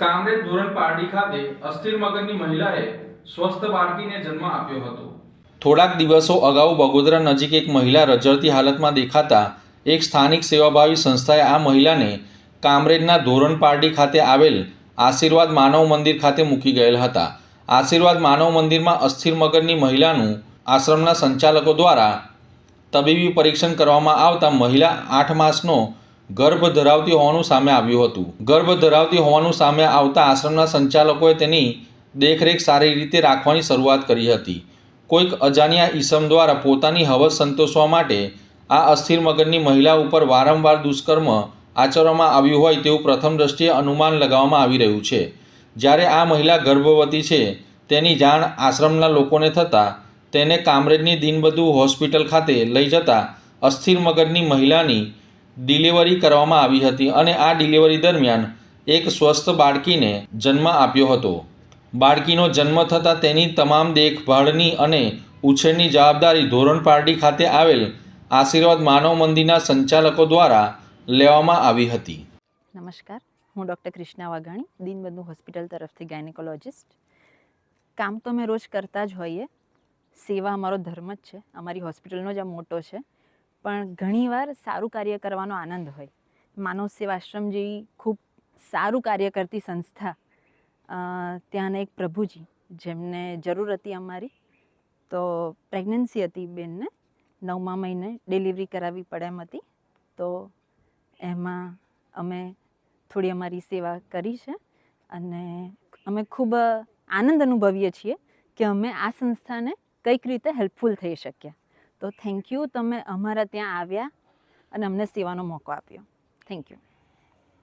કામરેજ ધોરણ પારડી ખાતે અસ્થિર મગજની મહિલાએ સ્વસ્થ બાળકીને જન્મ આપ્યો હતો। થોડાક દિવસો અગાઉ બગોદરા નજીક એક મહિલા રજળતી હાલતમાં દેખાતા એક સ્થાનિક સેવાભાવી સંસ્થાએ આ મહિલાને કામરેજના ધોરણ પારડી ખાતે આવેલ આશીર્વાદ માનવ મંદિર ખાતે મૂકી ગયેલ હતા। આશીર્વાદ માનવ મંદિરમાં અસ્થિર મગજની મહિલાનું આશ્રમના સંચાલકો દ્વારા તબીબી પરીક્ષણ કરવામાં આવતા મહિલા 8 માસનો ગર્ભ ધરાવતી હોવાનું સામે આવ્યું હતું। ગર્ભ ધરાવતી હોવાનું સામે આવતા આશ્રમના સંચાલકોએ તેની દેખરેખ સારી રીતે રાખવાની શરૂઆત કરી હતી। કોઈક અજાણ્યા ઈસમ દ્વારા પોતાની હવસ સંતોષવા માટે આ અસ્થિર મગજની મહિલા ઉપર વારંવાર દુષ્કર્મ આચરવામાં આવ્યું હોય તેવું પ્રથમ દ્રષ્ટિએ અનુમાન લગાવવામાં આવી રહ્યું છે। જ્યારે આ મહિલા ગર્ભવતી છે તેની જાણ આશ્રમના લોકોને થતાં તેને કામરેજની દીનબંધુ હોસ્પિટલ ખાતે લઈ જતા અસ્થિર મગજની મહિલાની ડિલિવરી કરવામાં આવી હતી અને આ ડિલિવરી દરમિયાન એક સ્વસ્થ બાળકીને જન્મ આપ્યો હતો। બાળકીનો જન્મ થતાં તેની તમામ દેખભાળની અને ઉછેરની જવાબદારી ધોરણ પારડી ખાતે આવેલ આશીર્વાદ માનવ મંદિરના સંચાલકો દ્વારા લેવામાં આવી હતી। નમસ્કાર, હું ડૉક્ટર કૃષ્ણા વાઘાણી, દીનબંધુ હોસ્પિટલ તરફથી ગાયનેકોલોજિસ્ટ। કામ તો અમે રોજ કરતા જ હોઈએ, સેવા અમારો ધર્મ જ છે, અમારી હોસ્પિટલનો જ આ મોટો છે। પણ ઘણીવાર સારું કાર્ય કરવાનો આનંદ હોય। માનવ સેવા આશ્રમ જેવી ખૂબ સારું કાર્ય કરતી સંસ્થા, ત્યાંના એક પ્રભુજી જેમને જરૂર હતી અમારી, તો પ્રેગ્નન્સી હતી બેનને, 9મા મહિને ડિલિવરી કરાવવી પડે એમ હતી, તો એમાં અમે થોડી અમારી સેવા કરી છે અને અમે ખૂબ આનંદ અનુભવીએ છીએ કે અમે આ સંસ્થાને કંઈક રીતે હેલ્પફુલ થઈ શક્યા। તો થેન્ક યુ, તમે અમારા ત્યાં આવ્યા અને અમને સેવાનો મોકો આપ્યો। Thank you.